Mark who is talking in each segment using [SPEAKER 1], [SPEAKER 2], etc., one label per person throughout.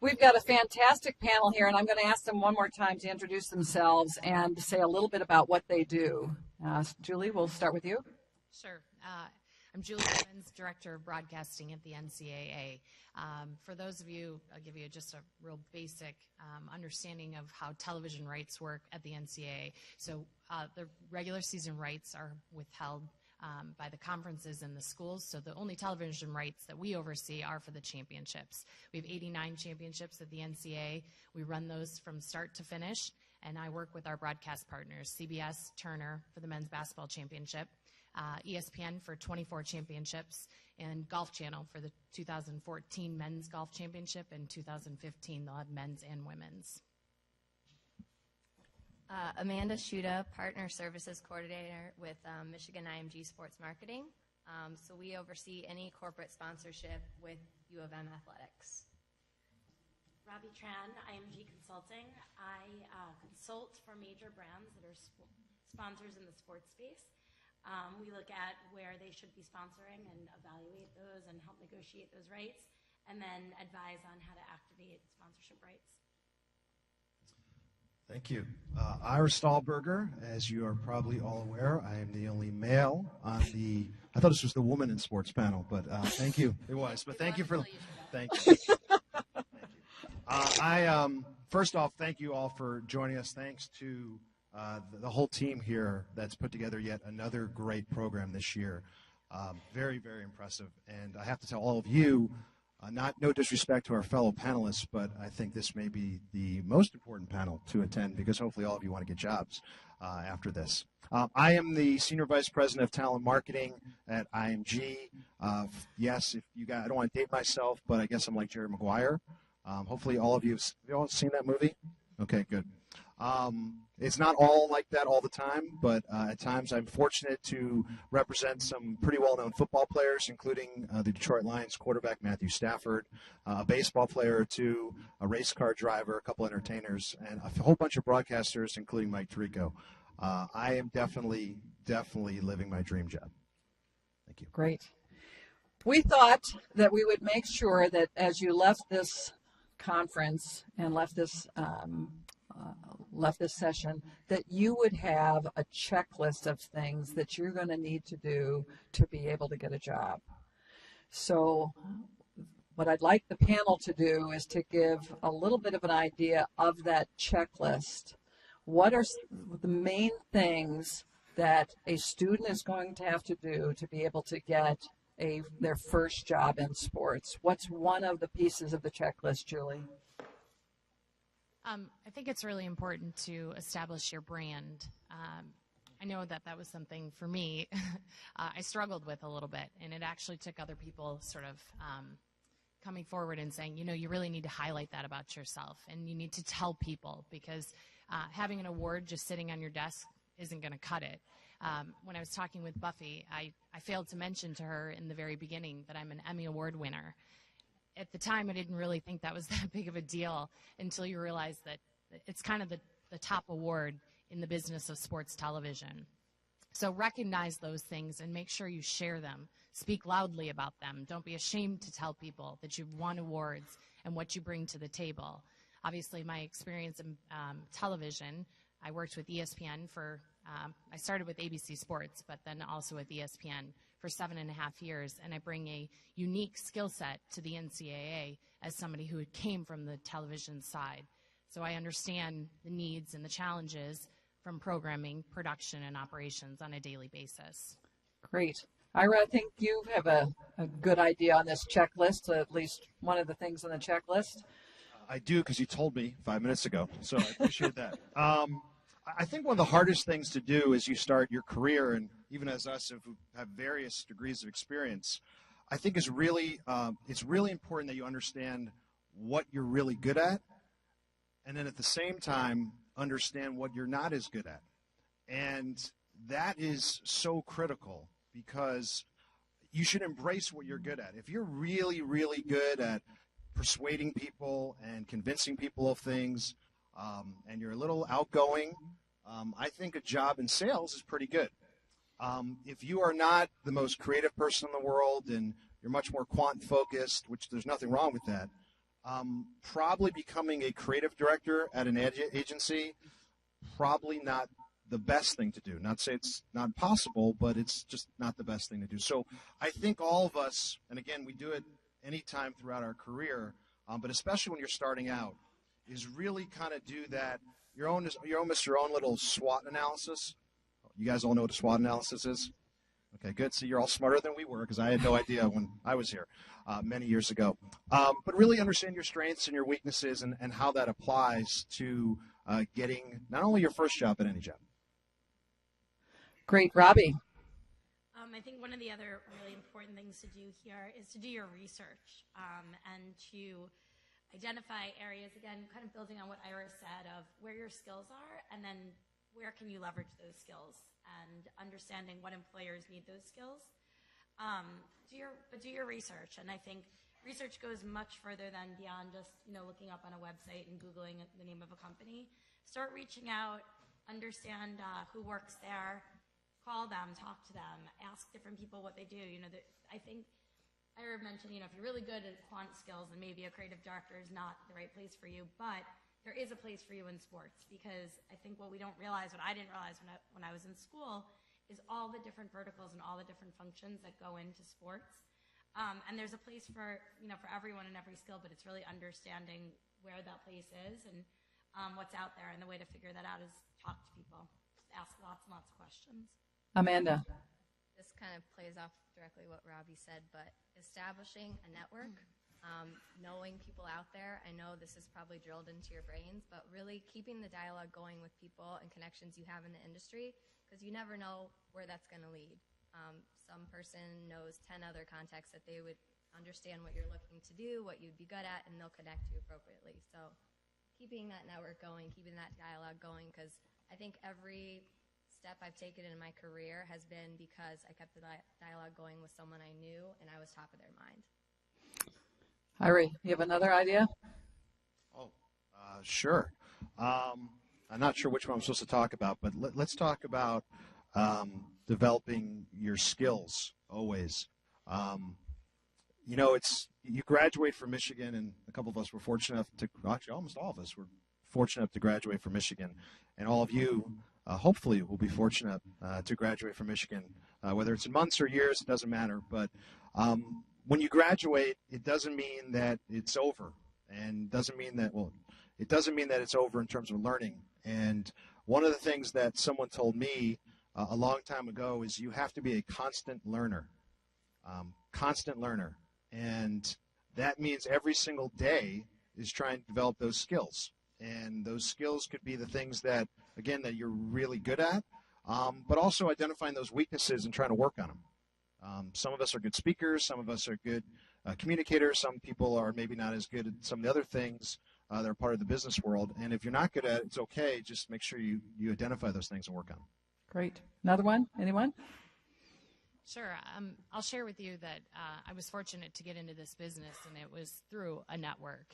[SPEAKER 1] We've got a fantastic panel here, and I'm going to ask them one more time to introduce themselves and to say a little bit about what they do. Julie, we'll start with you.
[SPEAKER 2] Sure. I'm Julie Kimmons, Director of Broadcasting at the NCAA. For those of you, I'll give you just a real basic understanding of how television rights work at the NCAA. So the regular season rights are withheld by the conferences and the schools. So the only television rights that we oversee are for the championships. We have 89 championships at the NCAA. We run those from start to finish, and I work with our broadcast partners, CBS, Turner for the men's basketball championship, ESPN for 24 championships, and Golf Channel for the 2014 men's golf championship, and 2015 they'll have men's and women's.
[SPEAKER 3] Amanda Schutte, Partner Services Coordinator with Michigan IMG Sports Marketing. So we oversee any corporate sponsorship with U of M Athletics.
[SPEAKER 4] Robbie Tran, IMG Consulting. I consult for major brands that are sponsors in the sports space. We look at where they should be sponsoring and evaluate those and help negotiate those rights, and then advise on how to activate sponsorship rights.
[SPEAKER 5] Thank you. Ira Stahlberger, as you are probably all aware, I am the only male on the, I thought this was the woman in sports panel, but thank you. It was, but thank you for, thank you. Thank you. First off, thank you all for joining us. Thanks to the whole team here that's put together yet another great program this year. Very, very impressive. And I have to tell all of you, no disrespect to our fellow panelists, but I think this may be the most important panel to attend because hopefully all of you want to get jobs after this. I am the Senior Vice President of Talent Marketing at IMG. Yes, if you guys, I don't want to date myself, but I guess I'm like Jerry Maguire. Hopefully all of you have all seen that movie? Okay, good. It's not all like that all the time, but at times I'm fortunate to represent some pretty well-known football players, including the Detroit Lions quarterback Matthew Stafford, a baseball player or two, a race car driver, a couple entertainers, and a whole bunch of broadcasters, including Mike Tirico. I am definitely living my dream job. Thank you.
[SPEAKER 1] Great. We thought that we would make sure that as you left this conference and left this session, that you would have a checklist of things that you're going to need to do to be able to get a job. So what I'd like the panel to do is to give a little bit of an idea of that checklist. What are the main things that a student is going to have to do to be able to get their first job in sports? What's one of the pieces of the checklist, Julie?
[SPEAKER 2] I think it's really important to establish your brand. I know that was something for me I struggled with a little bit, and it actually took other people sort of coming forward and saying, you know, you really need to highlight that about yourself, and you need to tell people, because having an award just sitting on your desk isn't going to cut it. When I was talking with Buffy, I failed to mention to her in the very beginning that I'm an Emmy Award winner. At the time, I didn't really think that was that big of a deal until you realize that it's kind of the top award in the business of sports television. So recognize those things and make sure you share them. Speak loudly about them. Don't be ashamed to tell people that you've won awards and what you bring to the table. Obviously, my experience in television, I worked with ESPN for, I started with ABC Sports, but then also with ESPN for 7.5 years, and I bring a unique skill set to the NCAA as somebody who came from the television side. So I understand the needs and the challenges from programming, production, and operations on a daily basis.
[SPEAKER 1] Great. Ira, I think you have a good idea on this checklist, at least one of the things on the checklist.
[SPEAKER 5] I do, because you told me 5 minutes ago, so I appreciate that. I think one of the hardest things to do as you start your career, and even as us who have various degrees of experience, I think is really it's really important that you understand what you're really good at, and then at the same time understand what you're not as good at. And that is so critical, because you should embrace what you're good at. If you're really, really good at persuading people and convincing people of things, and you're a little outgoing, I think a job in sales is pretty good. If you are not the most creative person in the world and you're much more quant focused, which there's nothing wrong with that, Probably becoming a creative director at an agency, probably not the best thing to do. Not to say it's not possible, but it's just not the best thing to do. So I think all of us, and again, we do it anytime throughout our career, but especially when you're starting out, is really kind of do that, your own little SWOT analysis. You guys all know what a SWOT analysis is? Okay, good. So you're all smarter than we were, because I had no idea when I was here many years ago. But really understand your strengths and your weaknesses and how that applies to getting not only your first job, but any job.
[SPEAKER 1] Great. Robbie?
[SPEAKER 4] I think one of the other really important things to do here is to do your research and to identify areas, again, kind of building on what Ira said of where your skills are and then where can you leverage those skills and understanding what employers need those skills. Do your research, and I think research goes much further than beyond just looking up on a website and Googling the name of a company. Start reaching out, understand who works there, call them, talk to them, ask different people what they do. I think Ira mentioned, if you're really good at quant skills, then maybe a creative director is not the right place for you, but there is a place for you in sports, because I think what we don't realize, what I didn't realize when I was in school, is all the different verticals and all the different functions that go into sports. And there's a place for everyone and every skill, but it's really understanding where that place is and what's out there. And the way to figure that out is talk to people, just ask lots and lots of questions.
[SPEAKER 1] Amanda?
[SPEAKER 3] This kind of plays off directly what Robbie said, but establishing a network, knowing people out there. I know this is probably drilled into your brains, but really keeping the dialogue going with people and connections you have in the industry, because you never know where that's going to lead. Some person knows 10 other contacts that they would understand what you're looking to do, what you'd be good at, and they'll connect you appropriately. So keeping that network going, keeping that dialogue going, because I think every step I've taken in my career has been because I kept the dialogue going with someone I knew and I was top of their mind.
[SPEAKER 1] Ira, you have another idea?
[SPEAKER 5] Sure. I'm not sure which one I'm supposed to talk about, but let's talk about developing your skills always. You graduate from Michigan, and a couple of us were fortunate enough to, actually almost all of us were fortunate enough to graduate from Michigan, and all of you hopefully will be fortunate to graduate from Michigan, whether it's in months or years, it doesn't matter. But when you graduate, it doesn't mean that it's over, and it doesn't mean that it's over in terms of learning. And one of the things that someone told me a long time ago is you have to be a constant learner. And that means every single day is trying to develop those skills. And those skills could be the things that, again, that you're really good at, but also identifying those weaknesses and trying to work on them. Some of us are good speakers. Some of us are good communicators. Some people are maybe not as good at some of the other things that are part of the business world. And if you're not good at it, it's okay. Just make sure you identify those things and work on them.
[SPEAKER 1] Great. Another one? Anyone?
[SPEAKER 2] Sure. I'll share with you that I was fortunate to get into this business, and it was through a network.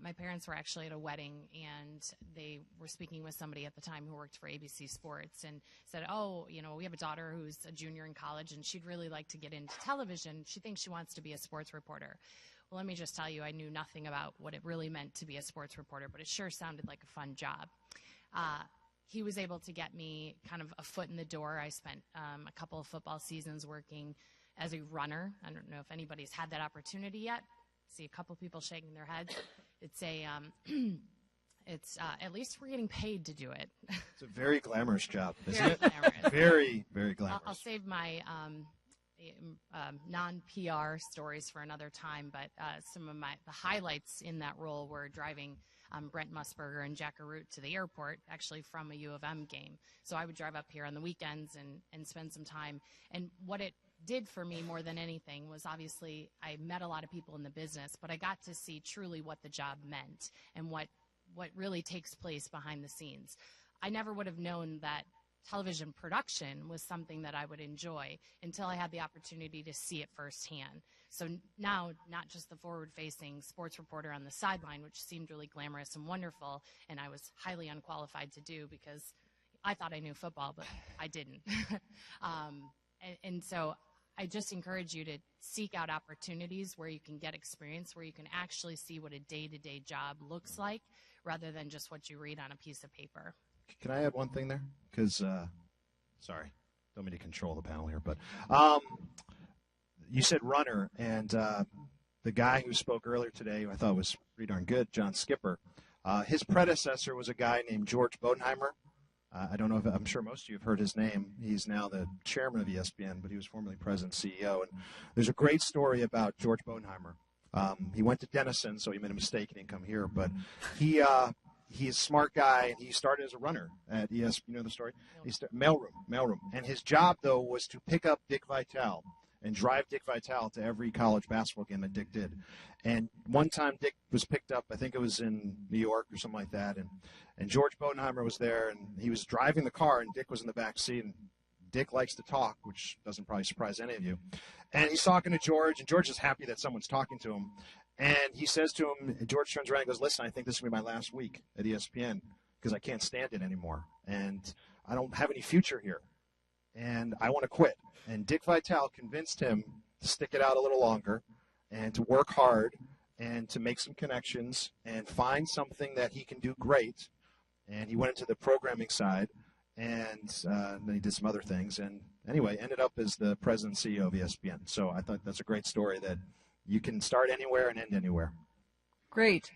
[SPEAKER 2] My parents were actually at a wedding, and they were speaking with somebody at the time who worked for ABC Sports and said, we have a daughter who's a junior in college, and she'd really like to get into television. She thinks she wants to be a sports reporter. Well, let me just tell you, I knew nothing about what it really meant to be a sports reporter, but it sure sounded like a fun job. He was able to get me kind of a foot in the door. I spent a couple of football seasons working as a runner. I don't know if anybody's had that opportunity yet. See a couple people shaking their heads. It's at least we're getting paid to do it.
[SPEAKER 5] It's a very glamorous job, isn't
[SPEAKER 2] Very
[SPEAKER 5] it?
[SPEAKER 2] glamorous.
[SPEAKER 5] Very, very glamorous.
[SPEAKER 2] I'll save my non-PR stories for another time, but some of the highlights in that role were driving Brent Musburger and Jack Arute to the airport, actually from a U of M game. So I would drive up here on the weekends and spend some time. And what it did for me more than anything was, obviously I met a lot of people in the business, but I got to see truly what the job meant and what really takes place behind the scenes. I never would have known that television production was something that I would enjoy until I had the opportunity to see it firsthand. So now, not just the forward-facing sports reporter on the sideline, which seemed really glamorous and wonderful, and I was highly unqualified to do because I thought I knew football, but I didn't. And so I just encourage you to seek out opportunities where you can get experience, where you can actually see what a day-to-day job looks like rather than just what you read on a piece of paper.
[SPEAKER 5] Can I add one thing there? Because, sorry, don't mean to control the panel here, but you said runner, and the guy who spoke earlier today, who I thought was pretty darn good, John Skipper, his predecessor was a guy named George Bodenheimer. I don't know if, I'm sure most of you have heard his name. He's now the chairman of ESPN, but he was formerly president CEO. And there's a great story about George Bodenheimer. He went to Denison, so he made a mistake and didn't come here. But he's a smart guy, and he started as a runner at ESPN. You know the story? Mailroom. And his job, though, was to pick up Dick Vitale and drive Dick Vitale to every college basketball game that Dick did. And one time Dick was picked up, I think it was in New York or something like that, and George Bodenheimer was there, and he was driving the car, and Dick was in the back seat, and Dick likes to talk, which doesn't probably surprise any of you. And he's talking to George, and George is happy that someone's talking to him. And he says to him, and George turns around and goes, listen, I think this is going to be my last week at ESPN because I can't stand it anymore, and I don't have any future here, and I want to quit. And Dick Vitale convinced him to stick it out a little longer and to work hard and to make some connections and find something that he can do great. And he went into the programming side, and then he did some other things. And anyway, ended up as the president and CEO of ESPN. So I thought that's a great story that you can start anywhere and end anywhere.
[SPEAKER 1] Great.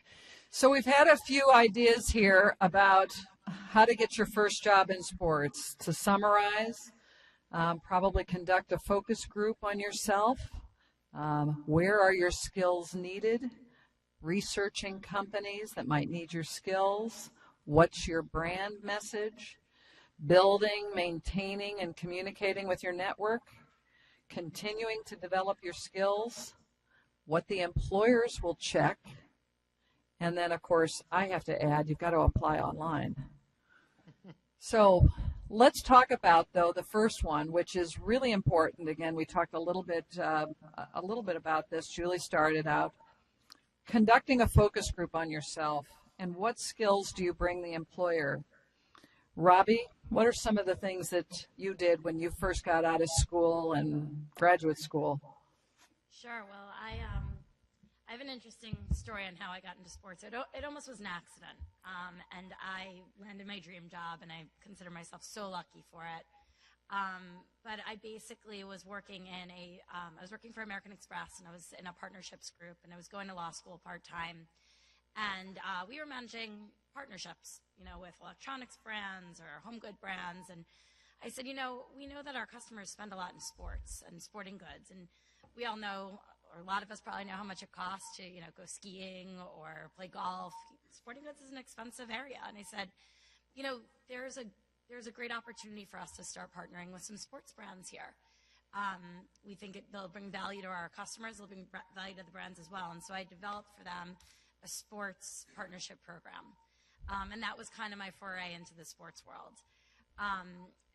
[SPEAKER 1] So we've had a few ideas here about how to get your first job in sports. To summarize, probably conduct a focus group on yourself. Where are your skills needed? Researching companies that might need your skills. What's your brand message? Building, maintaining, and communicating with your network. Continuing to develop your skills. What the employers will check. And then, of course, I have to add, you've got to apply online. So let's talk about, though, the first one, which is really important. Again, we talked a little bit about this. Julie started out. Conducting a focus group on yourself, and what skills do you bring the employer? Robbie, what are some of the things that you did when you first got out of school and graduate school?
[SPEAKER 4] Sure. Well, I have an interesting story on how I got into sports. It almost was an accident, and I landed my dream job, and I consider myself so lucky for it. But I basically was working I was working for American Express, and I was in a partnerships group, and I was going to law school part-time. And we were managing partnerships, with electronics brands or home good brands. And I said, we know that our customers spend a lot in sports and sporting goods. And we all know, or a lot of us probably know how much it costs to, go skiing or play golf. Sporting goods is an expensive area. And I said, there's a great opportunity for us to start partnering with some sports brands here. We think they'll bring value to our customers. They'll bring value to the brands as well. And so I developed for them a sports partnership program. And that was kind of my foray into the sports world.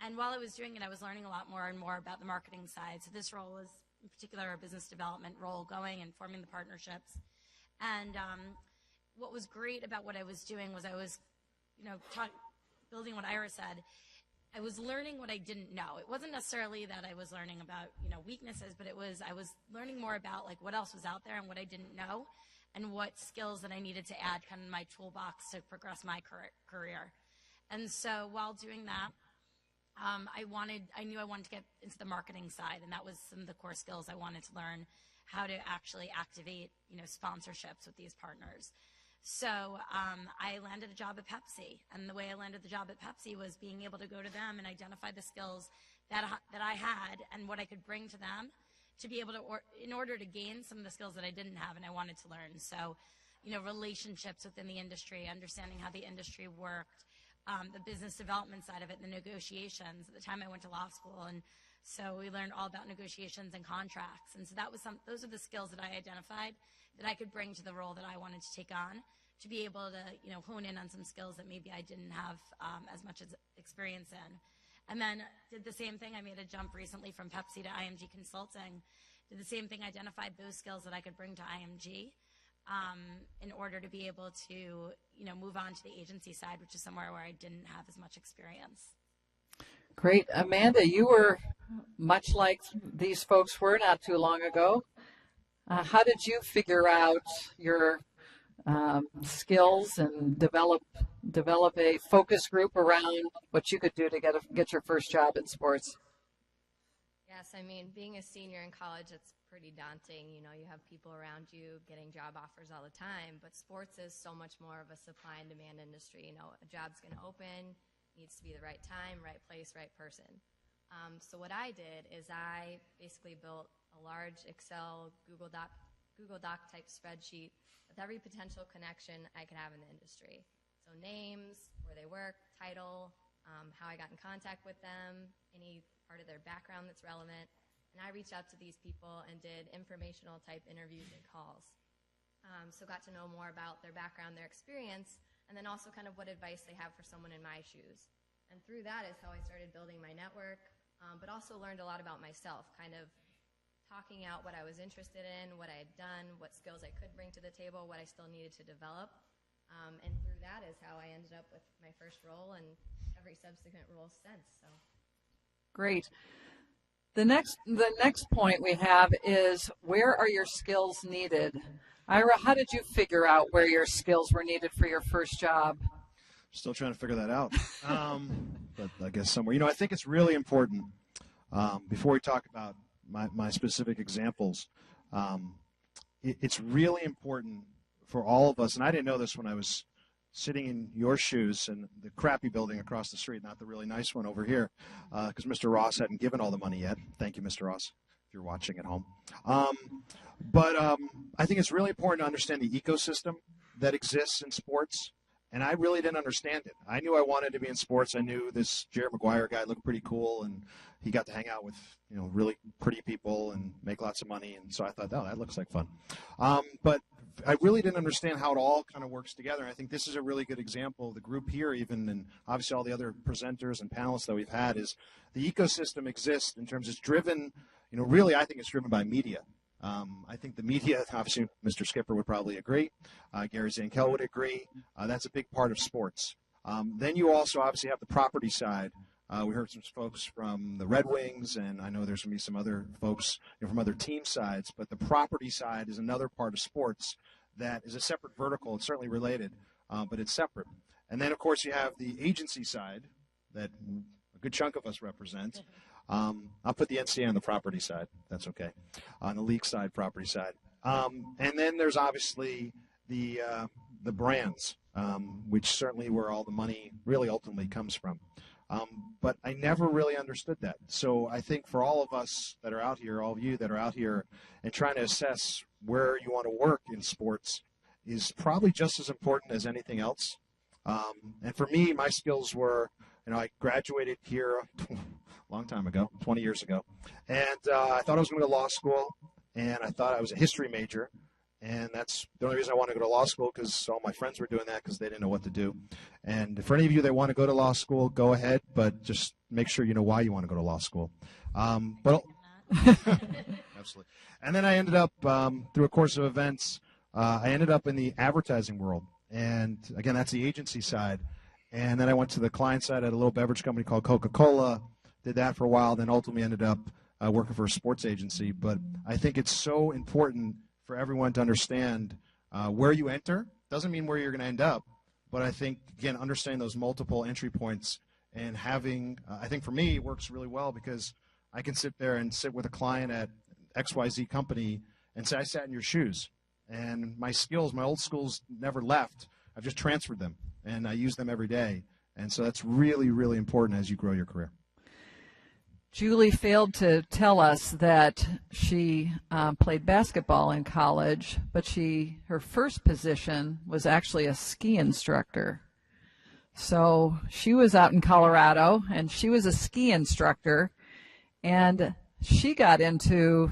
[SPEAKER 4] And while I was doing it, I was learning a lot more and more about the marketing side. So this role was, in particular, a business development role, going and forming the partnerships. And what was great about what I was doing was I was, building what Ira said. I was learning what I didn't know. It wasn't necessarily that I was learning about, weaknesses, but I was learning more about what else was out there and what I didn't know, and what skills that I needed to add kind of in my toolbox to progress my career. And so while doing that, I knew I wanted to get into the marketing side, and that was some of the core skills I wanted to learn, how to actually activate, sponsorships with these partners. So I landed a job at Pepsi, and the way I landed the job at Pepsi was being able to go to them and identify the skills that I had and what I could bring to them to be able to, in order to gain some of the skills that I didn't have and I wanted to learn. So, relationships within the industry, understanding how the industry worked, the business development side of it, the negotiations. At the time I went to law school, and so we learned all about negotiations and contracts. And so those are the skills that I identified that I could bring to the role that I wanted to take on, to be able to, hone in on some skills that maybe I didn't have as much as experience in. And then did the same thing. I made a jump recently from Pepsi to IMG Consulting. Did the same thing, identified those skills that I could bring to IMG in order to be able to, move on to the agency side, which is somewhere where I didn't have as much experience.
[SPEAKER 1] Great. Amanda, you were much like these folks were not too long ago. How did you figure out your skills and develop a focus group around what you could do to get your first job in sports?
[SPEAKER 3] Yes, I mean, being a senior in college, it's pretty daunting. You know, you have people around you getting job offers all the time, but sports is so much more of a supply and demand industry. You know, a job's going to open, needs to be the right time, right place, right person. So what I did is I basically built a large Excel, Google Doc type spreadsheet with every potential connection I could have in the industry. So names, where they work, title, how I got in contact with them, any part of their background that's relevant. And I reached out to these people and did informational type interviews and calls. So got to know more about their background, their experience, and then also kind of what advice they have for someone in my shoes. And through that is how I started building my network, but also learned a lot about myself, kind of talking out what I was interested in, what I had done, what skills I could bring to the table, what I still needed to develop. And through that is how I ended up with my first role and every subsequent role since. So.
[SPEAKER 1] Great. The next point we have is, where are your skills needed? Ira, how did you figure out where your skills were needed for your first job?
[SPEAKER 5] Still trying to figure that out. But I guess somewhere. You know, I think it's really important, before we talk about my specific examples, it's really important for all of us, and I didn't know this when I was sitting in your shoes in the crappy building across the street, not the really nice one over here, because Mr. Ross hadn't given all the money yet. Thank you, Mr. Ross, if you're watching at home. But I think it's really important to understand the ecosystem that exists in sports, and I really didn't understand it. I knew I wanted to be in sports. I knew this Jared McGuire guy looked pretty cool, and he got to hang out with, you know, really pretty people and make lots of money, and so I thought, oh, that looks like fun. But I really didn't understand how it all kind of works together. And I think this is a really good example of the group here, even, and obviously all the other presenters and panelists that we've had, is the ecosystem exists in terms it's driven, you know, really I think it's driven by media. I think the media, obviously Mr. Skipper would probably agree, Gary Zankel would agree, that's a big part of sports. Then you also obviously have the property side. We heard some folks from the Red Wings, and I know there's going to be some other folks, you know, from other team sides, but the property side is another part of sports that is a separate vertical. It's certainly related, but it's separate. And then, of course, you have the agency side that a good chunk of us represent. I'll put the NCAA on the property side. That's okay. On the league side, property side. And then there's obviously the brands, which certainly where all the money really ultimately comes from. But I never really understood that. So I think for all of us that are out here, all of you that are out here and trying to assess where you want to work in sports is probably just as important as anything else. And for me, my skills were, you know, I graduated here a long time ago, 20 years ago. And I thought I was going to go to law school, and I thought I was a history major. And that's the only reason I wanted to go to law school, because all my friends were doing that because they didn't know what to do. And for any of you that want to go to law school, go ahead, but just make sure you know why you want to go to law school. But absolutely. And then I ended up, through a course of events, I ended up in the advertising world. And, again, that's the agency side. And then I went to the client side at a little beverage company called Coca-Cola, did that for a while, then ultimately ended up working for a sports agency. But I think it's so important for everyone to understand where you enter. Doesn't mean where you're going to end up, but I think, again, understanding those multiple entry points and having, I think for me, it works really well because I can sit there and sit with a client at XYZ company and say, I sat in your shoes. And my skills, my old skills never left. I've just transferred them, and I use them every day. And so that's really, really important as you grow your career.
[SPEAKER 1] Julie failed to tell us that she played basketball in college, but her first position was actually a ski instructor. So she was out in Colorado, and she was a ski instructor, and she got into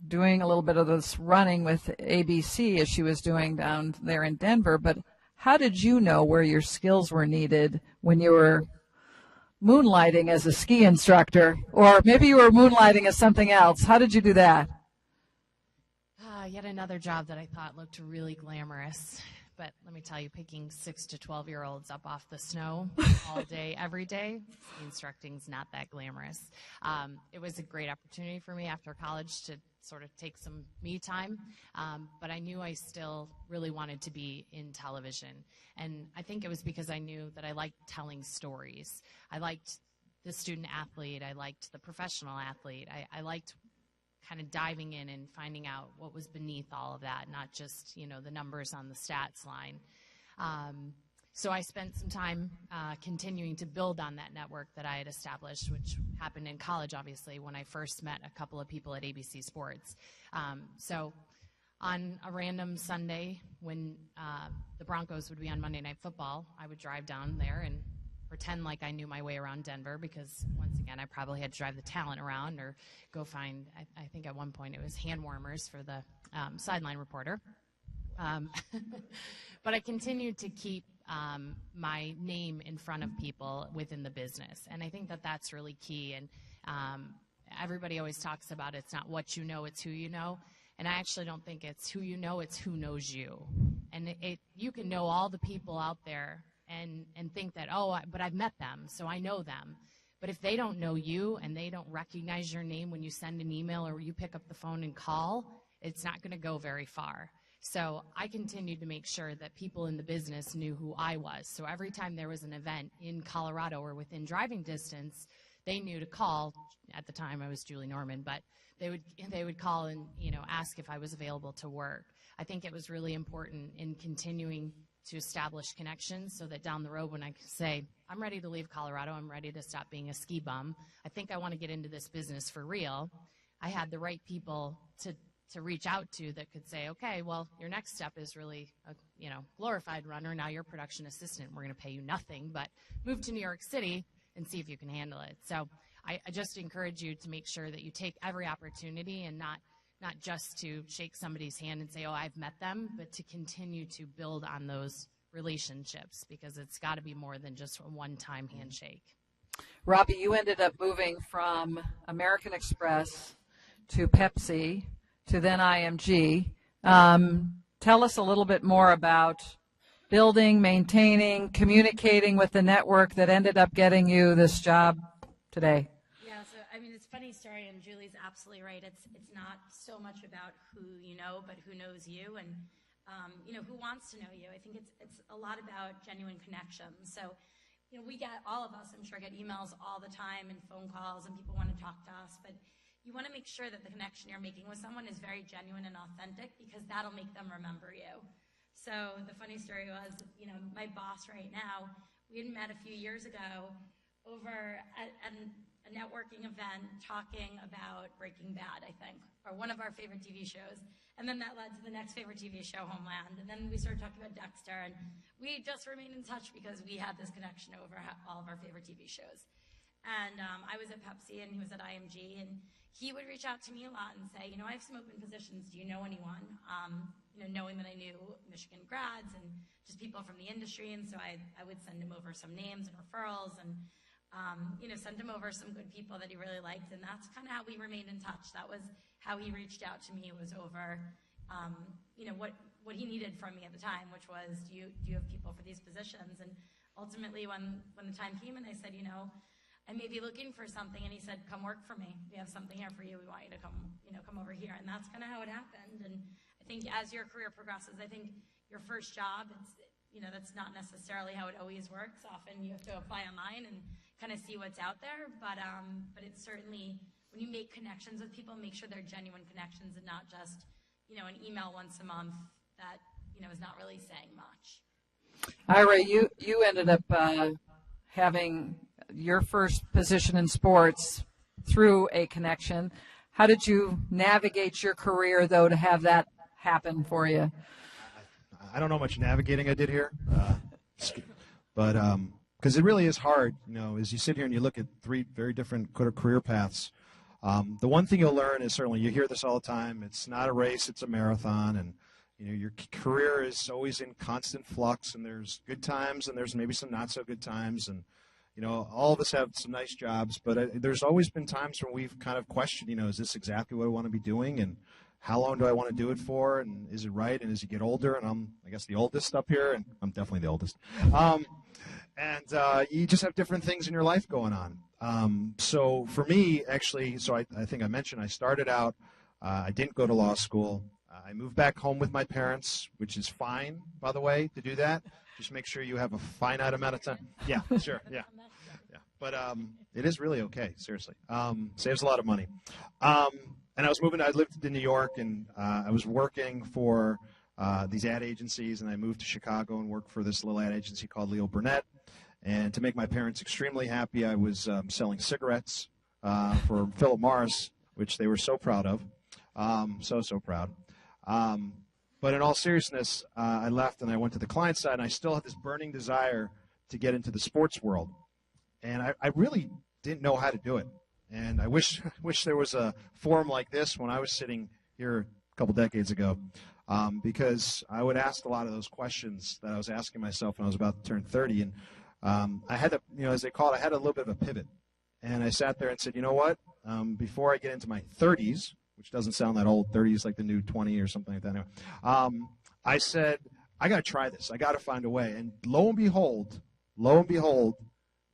[SPEAKER 1] doing a little bit of this running with ABC as she was doing down there in Denver. But how did you know where your skills were needed when you were moonlighting as a ski instructor, or maybe you were moonlighting as something else? How did you do that?
[SPEAKER 2] Yet another job that I thought looked really glamorous, but let me tell you, picking 6 to 12-year-olds up off the snow all day, every day, ski instructing's not that glamorous. It was a great opportunity for me after college to sort of take some me time, but I knew I still really wanted to be in television. And I think it was because I knew that I liked telling stories. I liked the student athlete. I liked the professional athlete. I liked kind of diving in and finding out what was beneath all of that, not just, you know, the numbers on the stats line. So I spent some time continuing to build on that network that I had established, which happened in college, obviously, when I first met a couple of people at ABC Sports. So on a random Sunday when the Broncos would be on Monday Night Football, I would drive down there and pretend like I knew my way around Denver, because once again, I probably had to drive the talent around or go find, I think at one point it was hand warmers for the sideline reporter. But I continued to keep my name in front of people within the business. And I think that that's really key. And everybody always talks about it's not what you know, it's who you know. And I actually don't think it's who you know, it's who knows you. And you can know all the people out there and think that, but I've met them, so I know them. But if they don't know you and they don't recognize your name when you send an email or you pick up the phone and call, it's not going to go very far. So I continued to make sure that people in the business knew who I was. So every time there was an event in Colorado or within driving distance, they knew to call. At the time I was Julie Norman, but they would call and, you know, ask if I was available to work. I think it was really important in continuing to establish connections so that down the road when I say, I'm ready to leave Colorado, I'm ready to stop being a ski bum, I think I want to get into this business for real, I had the right people to reach out to that could say, okay, well, your next step is really a, you know, glorified runner, now you're a production assistant, we're going to pay you nothing, but move to New York City and see if you can handle it. So I just encourage you to make sure that you take every opportunity and not just to shake somebody's hand and say, oh, I've met them, but to continue to build on those relationships, because it's got to be more than just a one-time handshake.
[SPEAKER 1] Robbie, you ended up moving from American Express to Pepsi to then IMG. Tell us a little bit more about building, maintaining, communicating with the network that ended up getting you this job today.
[SPEAKER 4] Yeah, so I mean, it's a funny story, and Julie's absolutely right. It's not so much about who you know, but who knows you, and you know, who wants to know you. I think it's a lot about genuine connections. So, you know, we get, all of us, I'm sure, get emails all the time and phone calls, and people want to talk to us, but you want to make sure that the connection you're making with someone is very genuine and authentic, because that'll make them remember you. So the funny story was, you know, my boss right now, we had met a few years ago over at a networking event talking about Breaking Bad, I think, or one of our favorite TV shows. And then that led to the next favorite TV show, Homeland. And then we started talking about Dexter, and we just remained in touch because we had this connection over all of our favorite TV shows. And I was at Pepsi and he was at IMG, and he would reach out to me a lot and say, you know, I have some open positions. Do you know anyone? You know, knowing that I knew Michigan grads and just people from the industry. And so I would send him over some names and referrals, and you know, sent him over some good people that he really liked, and that's kind of how we remained in touch. That was how he reached out to me, was over, you know, what he needed from me at the time, which was, do you have people for these positions? And ultimately, when the time came and I said, you know, I may be looking for something, and he said, come work for me. We have something here for you. We want you to come over here. And that's kind of how it happened. And I think as your career progresses, I think your first job, you know, that's not necessarily how it always works. Often you have to apply online and kind of see what's out there, but it's certainly, when you make connections with people, make sure they're genuine connections and not just, you know, an email once a month that, you know, is not really saying much.
[SPEAKER 1] Ira, you ended up having your first position in sports through a connection. How did you navigate your career, though, to have that happen for you?
[SPEAKER 5] I don't know how much navigating I did here, but because it really is hard, you know, as you sit here and you look at three very different career paths. The one thing you'll learn is, certainly you hear this all the time, it's not a race, it's a marathon, and you know, your career is always in constant flux, and there's good times and there's maybe some not so good times, and you know, all of us have some nice jobs, but there's always been times when we've kind of questioned, you know, is this exactly what I want to be doing, and how long do I want to do it for, and is it right, and as you get older, and I'm, I guess, the oldest up here, and I'm definitely the oldest, and you just have different things in your life going on. So for me, actually, so I think I mentioned I started out, I didn't go to law school. I moved back home with my parents, which is fine, by the way, to do that. Just make sure you have a finite amount of time. Yeah, sure, yeah. But it is really okay, seriously. Saves a lot of money. And I lived in New York, and I was working for these ad agencies, and I moved to Chicago and worked for this little ad agency called Leo Burnett. And to make my parents extremely happy, I was selling cigarettes for Philip Morris, which they were so proud of. So proud. But in all seriousness, I left and I went to the client side, and I still had this burning desire to get into the sports world. And I really didn't know how to do it. And I wish there was a forum like this when I was sitting here a couple decades ago, because I would ask a lot of those questions that I was asking myself when I was about to turn 30. And I had to, as they call it, I had a little bit of a pivot. And I sat there and said, you know what, before I get into my 30s, which doesn't sound that old, 30 is like the new 20 or something like that. Anyway, I said, I got to try this. I got to find a way. And lo and behold,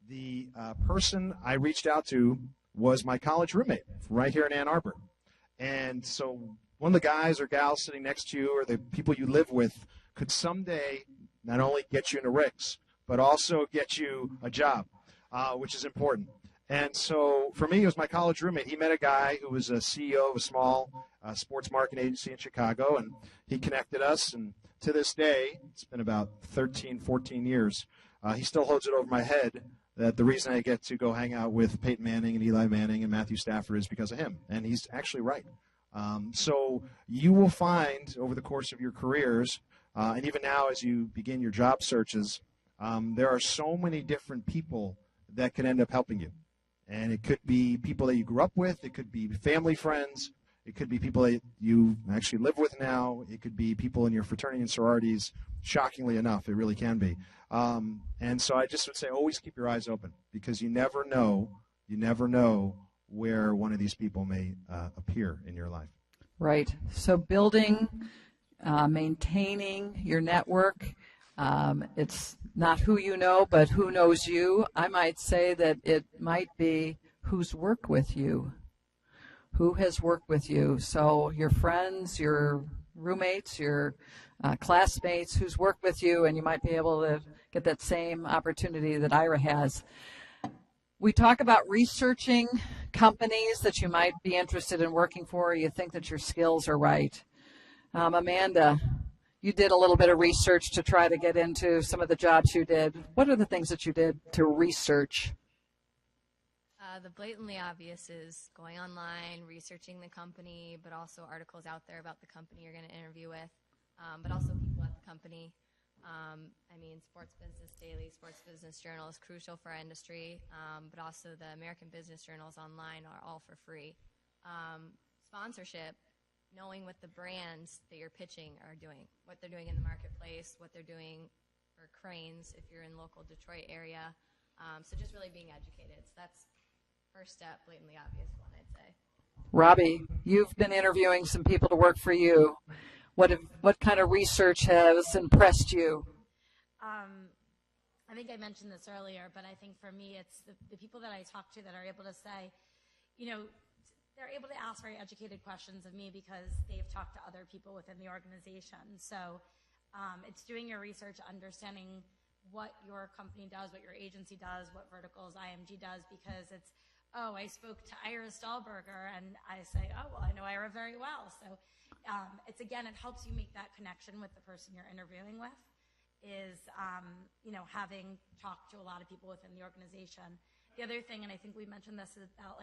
[SPEAKER 5] the person I reached out to was my college roommate right here in Ann Arbor. And so one of the guys or gals sitting next to you or the people you live with could someday not only get you into Rick's, but also get you a job, which is important. And so for me, it was my college roommate. He met a guy who was a CEO of a small sports marketing agency in Chicago, and he connected us. And to this day, it's been about 13, 14 years, he still holds it over my head that the reason I get to go hang out with Peyton Manning and Eli Manning and Matthew Stafford is because of him. And he's actually right. So you will find over the course of your careers, and even now as you begin your job searches, there are so many different people that can end up helping you. And it could be people that you grew up with. It could be family friends. It could be people that you actually live with now. It could be people in your fraternity and sororities. Shockingly enough, it really can be. And so I just would say always keep your eyes open, because you never know where one of these people may appear in your life.
[SPEAKER 1] Right. So building, maintaining your network, it's not who you know, but who knows you. I might say that it might be who's worked with you, who has worked with you. So your friends, your roommates, your classmates who's worked with you, and you might be able to get that same opportunity that Ira has. We talk about researching companies that you might be interested in working for, or you think that your skills are right. Amanda, you did a little bit of research to try to get into some of the jobs you did. What are the things that you did to research?
[SPEAKER 3] The blatantly obvious is going online, researching the company, but also articles out there about the company you're going to interview with, but also people at the company. Sports Business Daily, Sports Business Journal is crucial for our industry, but also the American Business Journals online are all for free. Sponsorship, knowing what the brands that you're pitching are doing, what they're doing in the marketplace, what they're doing for cranes if you're in local Detroit area. So just really being educated. So that's first step, blatantly obvious one, I'd say.
[SPEAKER 1] Robbie, you've been interviewing some people to work for you. What kind of research has impressed you?
[SPEAKER 4] I think I mentioned this earlier, but I think for me it's the people that I talk to that are able to say, they're able to ask very educated questions of me because they've talked to other people within the organization. So it's doing your research, understanding what your company does, what your agency does, what verticals IMG does, because it's, I spoke to Ira Stahlberger, and I say, I know Ira very well. So it's, again, it helps you make that connection with the person you're interviewing with, is, having talked to a lot of people within the organization. The other thing, and I think we mentioned this, is about,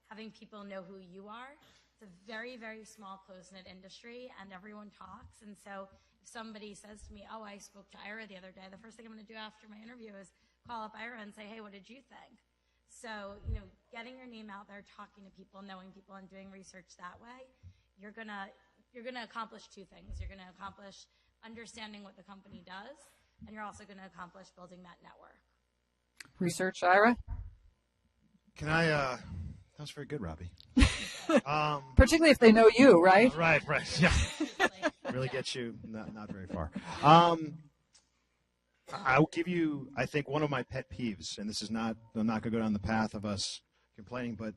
[SPEAKER 4] having people know who you are. It's a very, very small, close-knit industry, and everyone talks. And so if somebody says to me, I spoke to Ira the other day, the first thing I'm going to do after my interview is call up Ira and say, hey, what did you think? So, getting your name out there, talking to people, knowing people, and doing research that way, you're gonna accomplish two things. You're gonna accomplish understanding what the company does, and you're also gonna accomplish building that network.
[SPEAKER 1] Research, Ira?
[SPEAKER 5] Can I That was very good, Robbie.
[SPEAKER 1] Particularly if they know you, right?
[SPEAKER 5] Right. Yeah. Really gets you not very far. I'll give you, I think, one of my pet peeves, and this is not, I'm not going to go down the path of us complaining, but,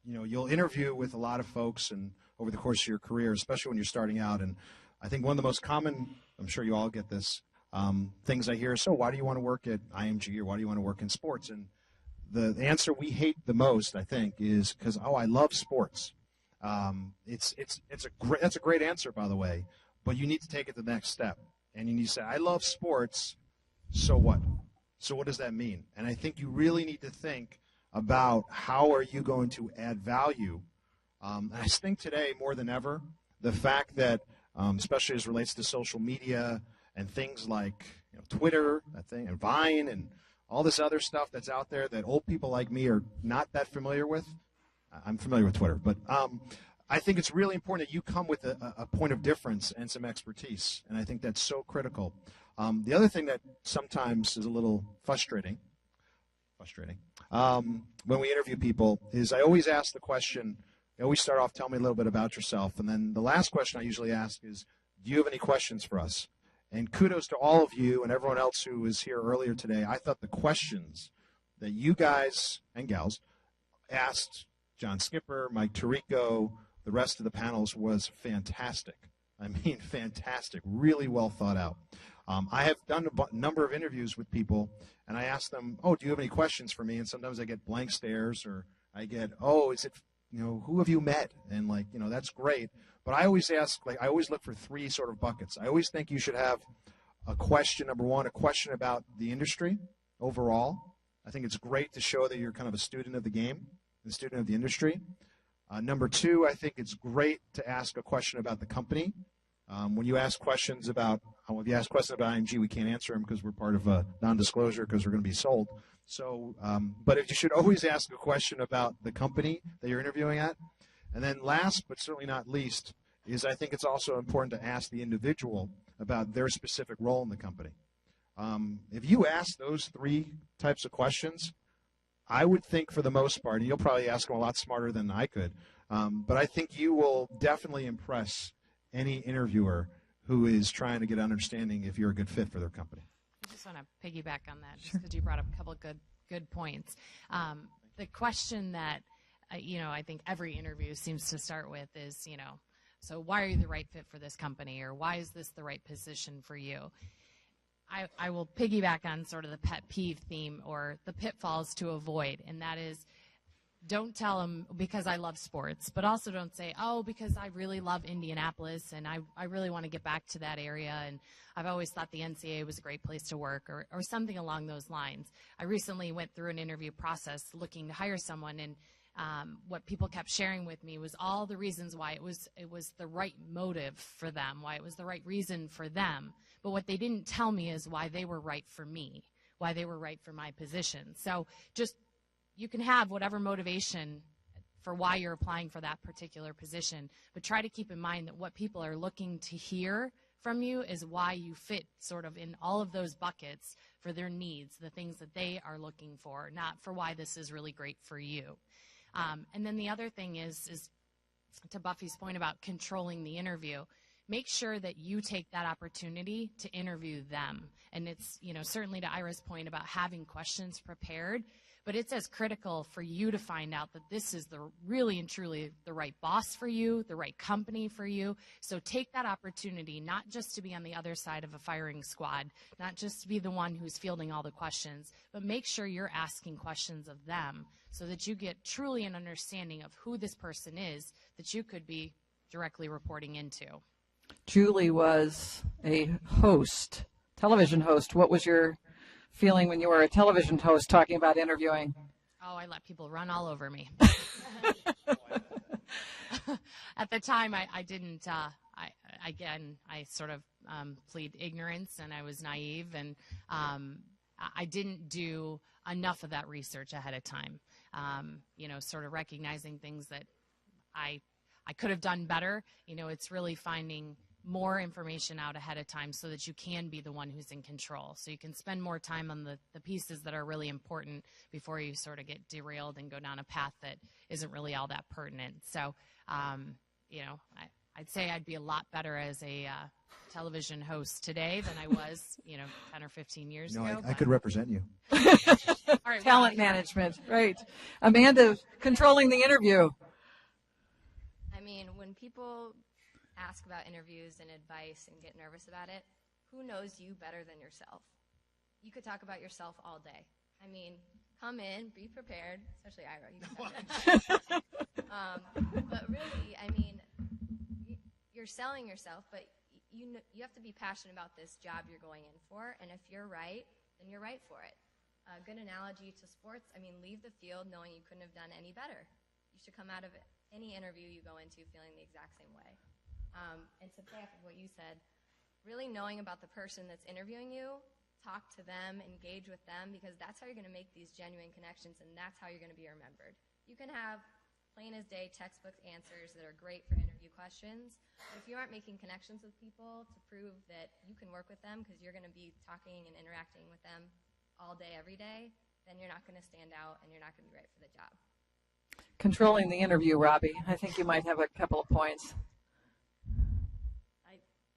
[SPEAKER 5] you know, you'll interview with a lot of folks and over the course of your career, especially when you're starting out, and I think one of the most common, I'm sure you all get this, things I hear, so why do you want to work at IMG or why do you want to work in sports? And the answer we hate the most, I think, is because, I love sports. That's a great answer, by the way, but you need to take it to the next step. And you need to say, I love sports, so what? So what does that mean? And I think you really need to think about how are you going to add value. And I think today, more than ever, the fact that, especially as it relates to social media and things like Twitter, that thing, and Vine, and all this other stuff that's out there that old people like me are not that familiar with. I'm familiar with Twitter, but I think it's really important that you come with a point of difference and some expertise, and I think that's so critical. The other thing that sometimes is a little frustrating when we interview people is I always ask the question, I always start off, tell me a little bit about yourself, and then the last question I usually ask is, do you have any questions for us? And kudos to all of you and everyone else who was here earlier today. I thought the questions that you guys and gals asked John Skipper, Mike Tirico, the rest of the panels was fantastic. I mean, fantastic. Really well thought out. I have done a number of interviews with people, and I ask them, do you have any questions for me? And sometimes I get blank stares, or I get, is it, who have you met? And, that's great. But I always ask, I always look for three sort of buckets. I always think you should have a question, number one, a question about the industry overall. I think it's great to show that you're kind of a student of the game, a student of the industry. Number two, I think it's great to ask a question about the company. When you ask questions about, if you ask questions about IMG, we can't answer them because we're part of a non-disclosure because we're going to be sold. So, but if you should always ask a question about the company that you're interviewing at. And then last, but certainly not least, is I think it's also important to ask the individual about their specific role in the company. If you ask those three types of questions, I would think for the most part, and you'll probably ask them a lot smarter than I could, but I think you will definitely impress any interviewer who is trying to get an understanding if you're a good fit for their company.
[SPEAKER 2] I just want to piggyback on that just because you brought up a couple of good points. The question that I think every interview seems to start with is, so why are you the right fit for this company, or why is this the right position for you? I will piggyback on sort of the pet peeve theme or the pitfalls to avoid, and that is don't tell them because I love sports, but also don't say, because I really love Indianapolis and I really want to get back to that area, and I've always thought the NCAA was a great place to work, or something along those lines. I recently went through an interview process looking to hire someone, and what people kept sharing with me was all the reasons why it was the right motive for them, why it was the right reason for them. But what they didn't tell me is why they were right for me, why they were right for my position. So just you can have whatever motivation for why you're applying for that particular position, but try to keep in mind that what people are looking to hear from you is why you fit sort of in all of those buckets for their needs, the things that they are looking for, not for why this is really great for you. And then the other thing is to Buffy's point about controlling the interview, make sure that you take that opportunity to interview them. And it's, certainly to Ira's point about having questions prepared, but it's as critical for you to find out that this is the really and truly the right boss for you, the right company for you. So take that opportunity, not just to be on the other side of a firing squad, not just to be the one who's fielding all the questions, but make sure you're asking questions of them so that you get truly an understanding of who this person is that you could be directly reporting into.
[SPEAKER 1] Julie was a host, television host. What was your feeling when you were a television host talking about interviewing?
[SPEAKER 2] I let people run all over me. At the time, I didn't, I sort of plead ignorance, and I was naive, and I didn't do enough of that research ahead of time, sort of recognizing things that I could have done better. It's really finding more information out ahead of time so that you can be the one who's in control. So you can spend more time on the pieces that are really important before you sort of get derailed and go down a path that isn't really all that pertinent. So, I'd say I'd be a lot better as a television host today than I was, 10 or 15 years ago.
[SPEAKER 5] I could represent you.
[SPEAKER 2] All right,
[SPEAKER 1] Talent management, right. Amanda, controlling the interview.
[SPEAKER 3] I mean, when people ask about interviews and advice and get nervous about it, who knows you better than yourself? You could talk about yourself all day. I mean, come in, be prepared, especially Ira. But really, I mean, you're selling yourself, but you have to be passionate about this job you're going in for, and if you're right, then you're right for it. A good analogy to sports, I mean, leave the field knowing you couldn't have done any better. You should come out of any interview you go into feeling the exact same way. And to back up what you said, really knowing about the person that's interviewing you, talk to them, engage with them, because that's how you're going to make these genuine connections, and that's how you're going to be remembered. You can have plain as day textbook answers that are great for interview questions, but if you aren't making connections with people to prove that you can work with them because you're going to be talking and interacting with them all day, every day, then you're not going to stand out and you're not going to be right for the job.
[SPEAKER 1] Controlling the interview, Robbie. I think you might have a couple of points.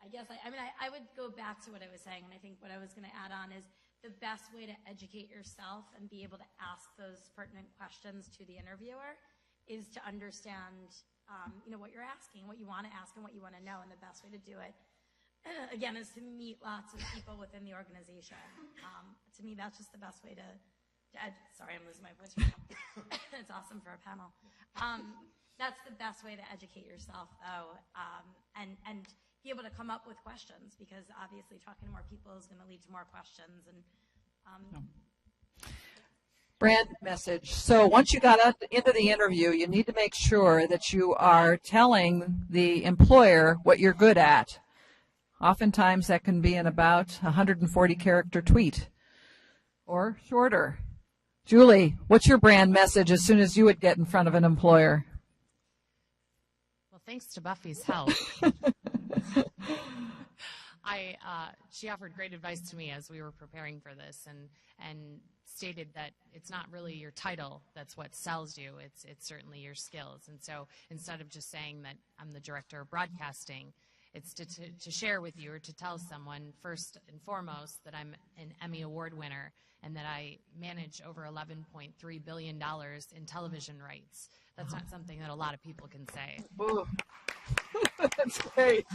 [SPEAKER 4] I guess I would go back to what I was saying, and I think what I was going to add on is the best way to educate yourself and be able to ask those pertinent questions to the interviewer is to understand, what you're asking, what you want to ask, and what you want to know, and the best way to do it, again, is to meet lots of people within the organization. To me, that's just the best way to sorry, I'm losing my voice right now. It's awesome for a panel. That's the best way to educate yourself, though, and be able to come up with questions, because obviously talking to more people is going to lead to more questions. And
[SPEAKER 1] Brand message. So once you got into the interview, you need to make sure that you are telling the employer what you're good at. Oftentimes that can be in about 140-character tweet or shorter. Julie, what's your brand message as soon as you would get in front of an employer?
[SPEAKER 2] Well, thanks to Buffy's help. She offered great advice to me as we were preparing for this, and stated that it's not really your title that's what sells you, it's certainly your skills. And so instead of just saying that I'm the director of broadcasting, it's to share with you, or to tell someone first and foremost that I'm an Emmy Award winner and that I manage over $11.3 billion in television rights. That's not something that a lot of people can say.
[SPEAKER 1] Ooh. That's great.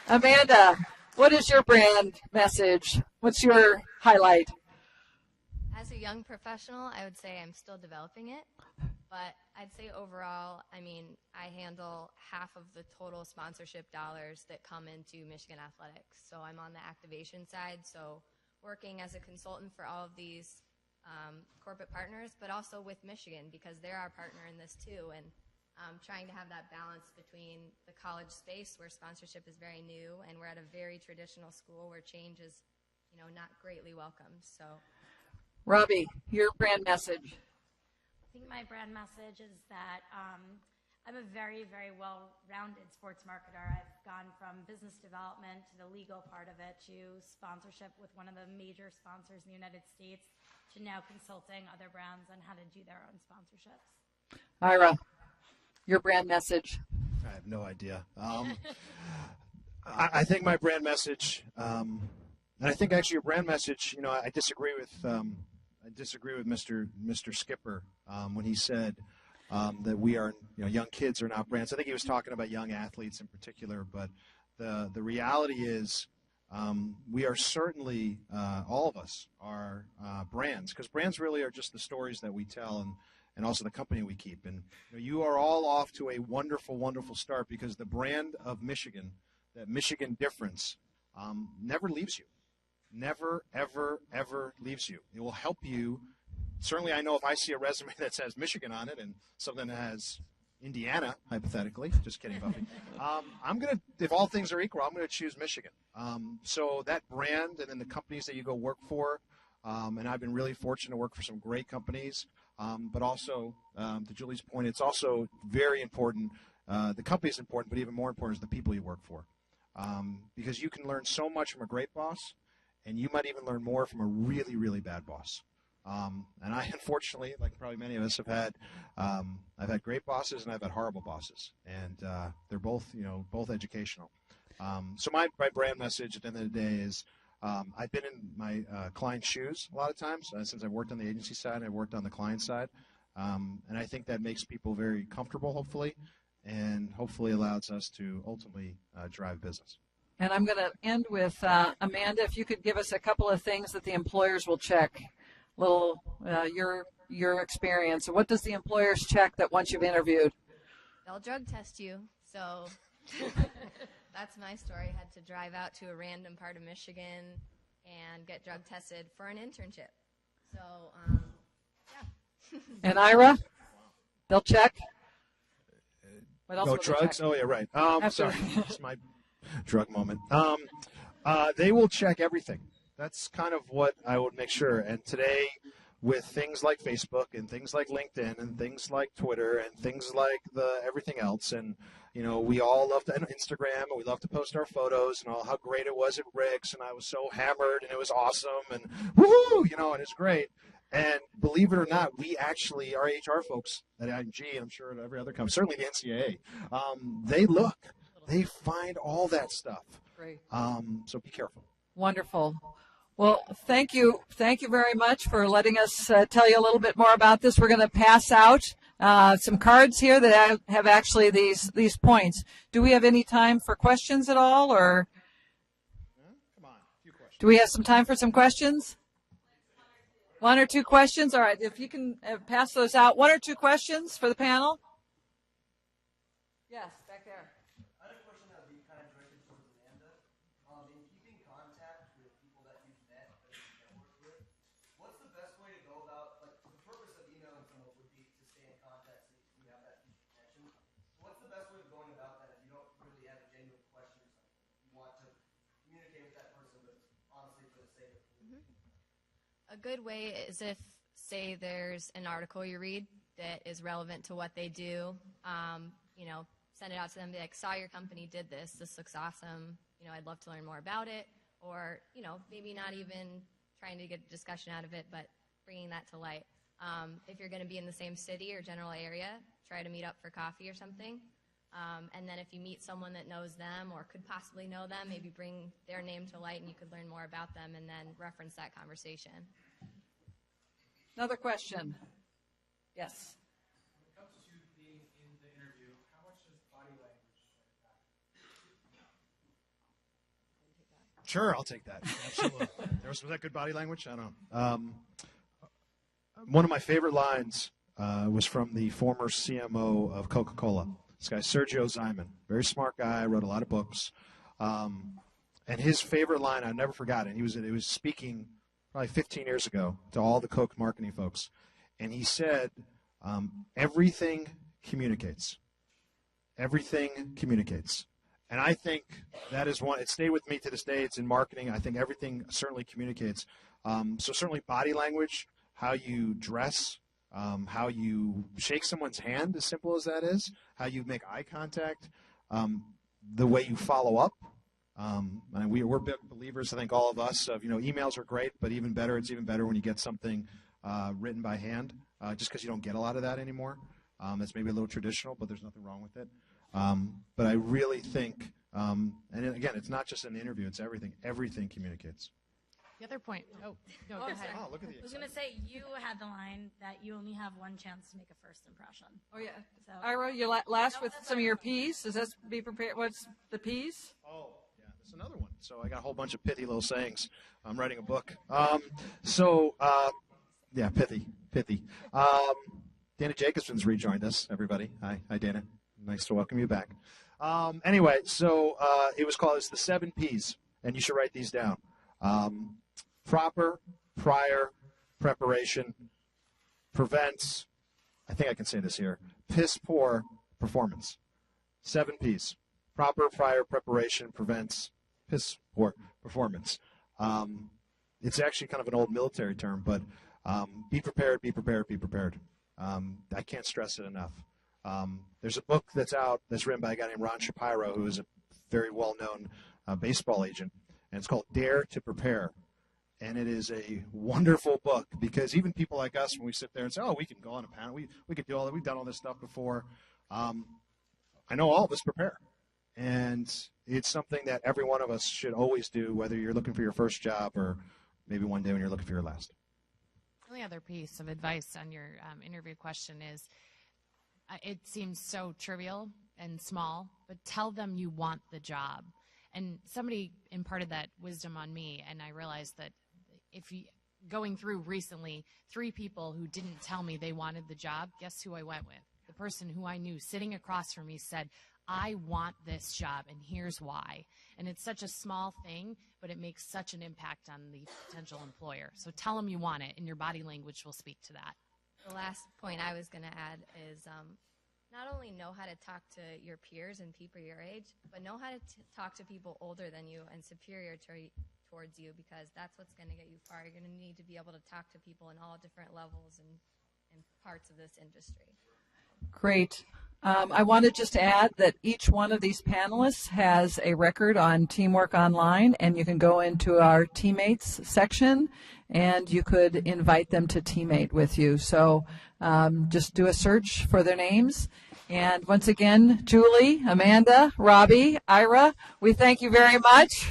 [SPEAKER 1] Amanda, what is your brand message? What's your highlight?
[SPEAKER 3] As a young professional, I would say I'm still developing it, but I'd say overall, I mean, I handle half of the total sponsorship dollars that come into Michigan athletics. So I'm on the activation side, so working as a consultant for all of these corporate partners, but also with Michigan, because they're our partner in this too, and trying to have that balance between the college space where sponsorship is very new, and we're at a very traditional school where change is, not greatly welcomed. So,
[SPEAKER 1] Robbie, your brand message.
[SPEAKER 4] I think my brand message is that I'm a very, very well-rounded sports marketer. I've gone from business development to the legal part of it to sponsorship with one of the major sponsors in the United States to now consulting other brands on how to do their own sponsorships.
[SPEAKER 1] Ira, your brand message.
[SPEAKER 5] I have no idea. I think my brand message, and I think actually your brand message, I disagree with Mr. Skipper when he said that we are, young kids are not brands. I think he was talking about young athletes in particular, but the reality is we are certainly, all of us are brands, because brands really are just the stories that we tell and also the company we keep. And you are all off to a wonderful, wonderful start, because the brand of Michigan, that Michigan difference, never leaves you. Never, ever, ever leaves you. It will help you. Certainly, I know if I see a resume that says Michigan on it and something that has Indiana, hypothetically, just kidding, Buffy, if all things are equal, I'm going to choose Michigan. So that brand and then the companies that you go work for, and I've been really fortunate to work for some great companies, but also, to Julie's point, it's also very important. The company is important, but even more important is the people you work for. because you can learn so much from a great boss, and you might even learn more from a really, really bad boss. And I, unfortunately, like probably many of us, I've had great bosses and I've had horrible bosses, and they're both, both educational. So my brand message at the end of the day is, I've been in my client's shoes a lot of times since I've worked on the agency side. I've worked on the client side, and I think that makes people very comfortable, hopefully, and hopefully allows us to ultimately drive business.
[SPEAKER 1] And I'm going to end with Amanda. If you could give us a couple of things that the employers will check. Little your experience. What does the employers check that once you've interviewed?
[SPEAKER 3] They'll drug test you. So that's my story. I had to drive out to a random part of Michigan and get drug tested for an internship. So yeah.
[SPEAKER 1] And Ira, they'll check. What else?
[SPEAKER 5] No
[SPEAKER 1] will they
[SPEAKER 5] drugs.
[SPEAKER 1] check?
[SPEAKER 5] Oh yeah, right. Sorry, it's my drug moment. They will check everything. That's kind of what I would make sure. And today, with things like Facebook and things like LinkedIn and things like Twitter and things like everything else, and we all love to Instagram and we love to post our photos and all how great it was at Rick's and I was so hammered and it was awesome and woohoo, and it's great. And believe it or not, we actually, our HR folks at IMG, and I'm sure at every other company, certainly the NCAA, they find all that stuff.
[SPEAKER 1] Great.
[SPEAKER 5] So be careful.
[SPEAKER 1] Wonderful. Well, thank you very much for letting us tell you a little bit more about this. We're going to pass out some cards here that have actually these points. Do we have any time for questions at all, or
[SPEAKER 5] Come on, a few questions.
[SPEAKER 1] do we have some time for some questions? One or two questions? All right, if you can pass those out. One or two questions for the panel? Yes, back there.
[SPEAKER 6] I had a question that would be kind of directed towards Amanda. In keeping contact with people that you've met that you've networked with, what's the best way to go about, like, the purpose of emailing someone would be to stay in contact so you have that deep connection. What's the best way of going about that if you don't really have a genuine question or something? You want to communicate with that person, but honestly for the sake of communicating.
[SPEAKER 3] A good way is if, say, there's an article you read that is relevant to what they do, send it out to them, be like, saw your company did this. This looks awesome. I'd love to learn more about it. Or, maybe not even trying to get a discussion out of it, but bringing that to light. If you're going to be in the same city or general area, try to meet up for coffee or something. And then if you meet someone that knows them or could possibly know them, maybe bring their name to light and you could learn more about them and then reference that conversation.
[SPEAKER 1] Another question. Yes.
[SPEAKER 6] When it comes to being in the interview, how much does body language impact?
[SPEAKER 5] Sure, I'll take that. Absolutely. Was that good body language? I don't know. One of my favorite lines was from the former CMO of Coca-Cola. This guy, Sergio Zyman, very smart guy, wrote a lot of books. And his favorite line, I never forgot it. He was speaking probably 15 years ago to all the Coke marketing folks. And he said, everything communicates. Everything communicates. And I think that is one, it stayed with me to this day. It's in marketing. I think everything certainly communicates. So certainly body language, how you dress, how you shake someone's hand, as simple as that is, how you make eye contact, the way you follow up. And we're big believers, I think all of us, of, emails are great, but it's even better when you get something written by hand, just because you don't get a lot of that anymore. That's maybe a little traditional, but there's nothing wrong with it. But I really think, and again, it's not just an interview, it's everything. Everything communicates.
[SPEAKER 2] The other point. Oh, no, go ahead.
[SPEAKER 4] Sorry.
[SPEAKER 5] Oh, look at the
[SPEAKER 4] I was going to say, you had the line that you only have one chance to make a first impression.
[SPEAKER 1] Oh, yeah.
[SPEAKER 4] So,
[SPEAKER 1] Ira, you last with some of your P's. Does this be prepared? What's the P's?
[SPEAKER 5] Oh, yeah, that's another one. So I got a whole bunch of pithy little sayings. I'm writing a book. Yeah, pithy. Dana Jacobson's rejoined us, everybody. Hi, Dana. Nice to welcome you back. Anyway, so it was called, it's the 7 P's, and you should write these down. Proper, prior, preparation, prevents, I think I can say this here, piss poor performance. 7 P's. Proper, prior, preparation, prevents, piss poor performance. It's actually kind of an old military term, but be prepared, be prepared, be prepared. I can't stress it enough. There's a book that's out that's written by a guy named Ron Shapiro, who is a very well-known baseball agent, and it's called Dare to Prepare. And it is a wonderful book because even people like us, when we sit there and say, oh, we can go on a panel, we could do all that, we've done all this stuff before. I know all of us prepare. And it's something that every one of us should always do, whether you're looking for your first job or maybe one day when you're looking for your last.
[SPEAKER 2] The only other piece of advice on your interview question is, it seems so trivial and small, but tell them you want the job. And somebody imparted that wisdom on me, and I realized that going through recently, 3 people who didn't tell me they wanted the job, guess who I went with? The person who I knew sitting across from me said, I want this job, and here's why. And it's such a small thing, but it makes such an impact on the potential employer. So tell them you want it, and your body language will speak to that.
[SPEAKER 3] The last point I was going to add is not only know how to talk to your peers and people your age, but know how to talk to people older than you and superior towards you, because that's what's going to get you far. You're going to need to be able to talk to people in all different levels and parts of this industry.
[SPEAKER 1] Great. I want to just add that each one of these panelists has a record on Teamwork Online, and you can go into our teammates section and you could invite them to teammate with you. So just do a search for their names. And once again, Julie, Amanda, Robbie, Ira, we thank you very much.